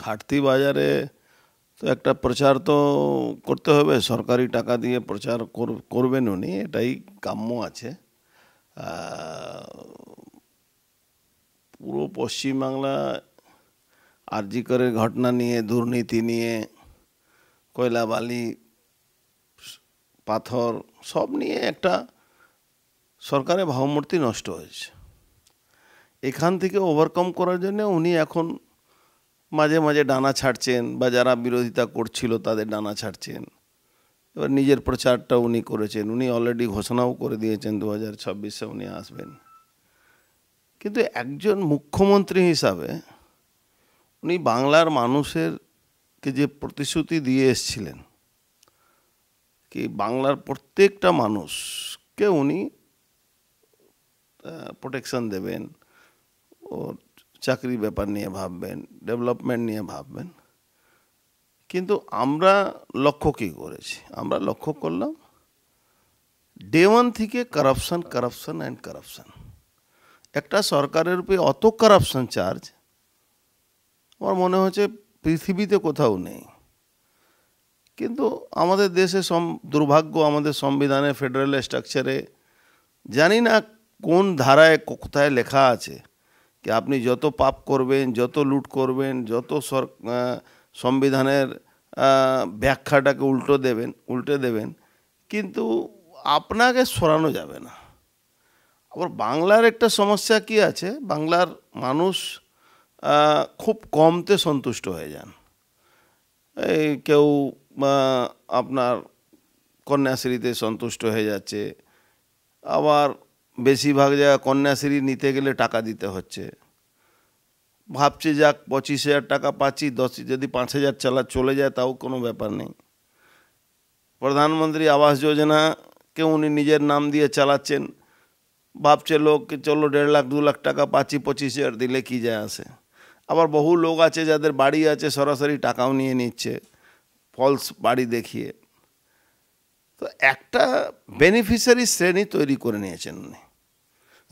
ঘাটতি বাজারে তো একটা প্রচার তো করতে হবে, সরকারি টাকা দিয়ে প্রচার করবেন উনি, এটাই কাম্য আছে। পুরো পশ্চিমবাংলা আরজি করের ঘটনা নিয়ে, দুর্নীতি নিয়ে, কয়লা বালি পাথর সব নিয়ে একটা সরকারের ভাবমূর্তি নষ্ট হয়েছে। এখান থেকে ওভারকাম করার জন্য উনি এখন মাঝে মাঝে ডানা ছাড়ছেন, বা যারা বিরোধিতা করছিল তাদের ডানা ছাড়ছেন। এবার নিজের প্রচারটা উনি করেছেন, উনি অলরেডি ঘোষণাও করে দিয়েছেন 2026-এ উনি আসবেন। কিন্তু একজন মুখ্যমন্ত্রী হিসাবে উনি বাংলার মানুষেরকে যে প্রতিশ্রুতি দিয়ে এসেছিলেন কি বাংলার প্রত্যেকটা মানুষকে উনি প্রোটেকশন দেবেন, ওর চাকরি ব্যাপার নিয়ে ভাববেন, ডেভেলপমেন্ট নিয়ে ভাববেন। কিন্তু আমরা লক্ষ্য কী করেছি? আমরা লক্ষ্য করলাম ডে ওয়ান থেকে কারাপশন কারাপশন অ্যান্ড কারাপশন। একটা সরকারের উপরে অত কারাপশন চার্জ আমার মনে হচ্ছে পৃথিবীতে কোথাও নেই। কিন্তু আমাদের দেশে দুর্ভাগ্য, আমাদের সংবিধানে, ফেডারেল স্ট্রাকচারে জানি না কোন ধারায় কোথায় লেখা আছে কি আপনি যত পাপ করবেন, যত লুট করবেন, যত সংবিধানের ব্যাখ্যাটাকে উল্টে দেবেন, কিন্তু আপনাকে সরানো যাবে না। আবার বাংলার একটা সমস্যা কি আছে, বাংলার মানুষ খুব কমতে সন্তুষ্ট হয়ে যান। এই কেউ আপনার কন্যাশ্রীতে সন্তুষ্ট হয়ে যাচ্ছে, আবার বেশিরভাগ জায়গা কন্যাশ্রী নিতে গেলে টাকা দিতে হচ্ছে। ভাবছে যাক 25,000 টাকা পাচ্ছি, যদি 5,000 চলে যায় তাও কোনো ব্যাপার নেই। প্রধানমন্ত্রী আবাস যোজনাকে উনি নিজের নাম দিয়ে চালাচ্ছেন, ভাবছে লোক চলো 1.5 লাখ 2 লাখ টাকা পাচ্ছি, 25,000 দিলে কি যায় আসে। আবার বহু লোক আছে যাদের বাড়ি আছে, সরাসরি টাকাও নিয়ে নিচ্ছে ফলস বাড়ি দেখিয়ে। তো একটা বেনিফিশিয়ারি শ্রেণী তৈরি করে নিয়েছেন উনি।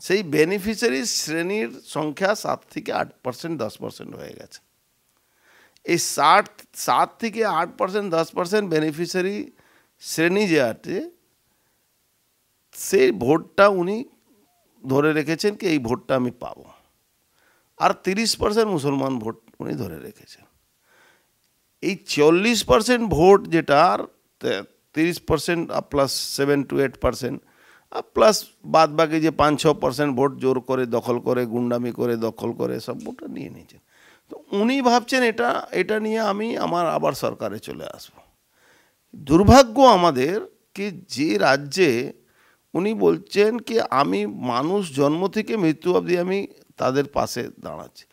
সেই বেনিফিশিয়ারি শ্রেণীর সংখ্যা 7 থেকে 8%, 10% হয়ে গেছে। এই 7 থেকে 8%, 10% বেনিফিশিয়ারি শ্রেণী যে আছে, সেই ভোটটা উনি ধরে রেখেছেন কি এই ভোটটা আমি পাবো। আর 30% মুসলমান ভোট উনি ধরে রেখেছেন। এই 40% ভোট যেটা, আর 30% প্লাস 7 to 8% প্লাস বাদ বাকি যে 5-6% ভোট জোর করে দখল করে, গুন্ডামি করে দখল করে সব ভোটটা নিয়ে নিয়েছেন। তো উনি ভাবছেন এটা নিয়ে আমি আবার সরকারে চলে আসব। দুর্ভাগ্য আমাদের কি যে রাজ্যে উনি বলছেন কি আমি মানুষ জন্ম থেকে মৃত্যু অবধি আমি তাদের পাশে দাঁড়াচ্ছি,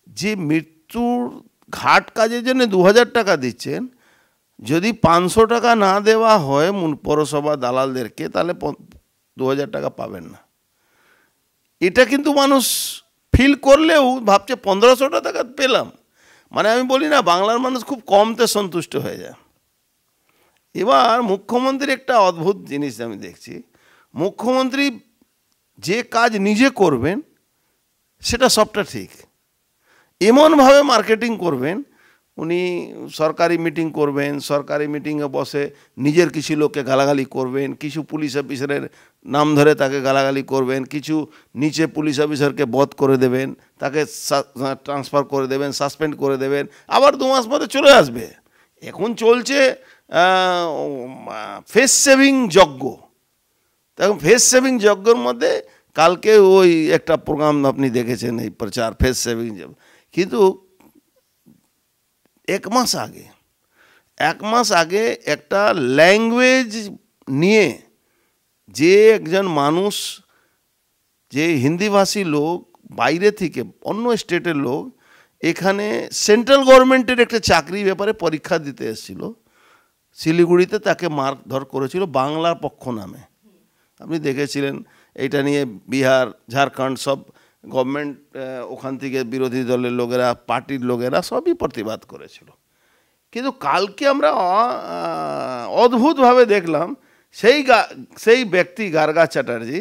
যে মৃত্যুর ঘাট কাজের জন্য 2,000 টাকা দিচ্ছেন, যদি 500 টাকা না দেওয়া হয় পৌরসভা দালালদেরকে তাহলে 2,000 টাকা পাবেন না। এটা কিন্তু মানুষ ফিল করলেও ভাবছে 1,500 টাকা পেলাম। মানে আমি বলি না, বাংলার মানুষ খুব কমতে সন্তুষ্ট হয়ে যায়। এবার মুখ্যমন্ত্রীর একটা অদ্ভুত জিনিস আমি দেখছি, মুখ্যমন্ত্রী যে কাজ নিজে করবেন সেটা সবটা ঠিক, এমনভাবে মার্কেটিং করবেন। উনি সরকারি মিটিং করবেন, সরকারি মিটিংয়ে বসে নিজের কিছু লোককে গালাগালি করবেন, কিছু পুলিশ অফিসারের নাম ধরে তাকে গালাগালি করবেন, কিছু নিচে পুলিশ অফিসারকে বধ করে দেবেন, তাকে ট্রান্সফার করে দেবেন, সাসপেন্ড করে দেবেন, আবার 2 মাস মধ্যে চলে আসবে। এখন চলছে ফেস সেভিং যজ্ঞ। তখন ফেস সেভিং যজ্ঞের মধ্যে কালকে ওই একটা প্রোগ্রাম আপনি দেখেছেন, এই প্রচার ফেস সেভিং। কিন্তু 1 মাস আগে একটা ল্যাঙ্গুয়েজ নিয়ে যে একজন মানুষ, যে হিন্দিভাষী লোক, বাইরে থেকে অন্য স্টেটের লোক এখানে সেন্ট্রাল গভর্নমেন্টের একটা চাকরি ব্যাপারে পরীক্ষা দিতে এসেছিল শিলিগুড়িতে, তাকে মারধর করেছিল বাংলা পক্ষ নামে। আপনি দেখেছিলেন এইটা নিয়ে বিহার, ঝাড়খণ্ড সব গভর্নমেন্ট, ওখান থেকে বিরোধী দলের লোকেরা, পার্টির লোকেরা সবই প্রতিবাদ করেছিল। কিন্তু কালকে আমরা অদ্ভুতভাবে দেখলাম সেই ব্যক্তি গার্গা চ্যাটার্জি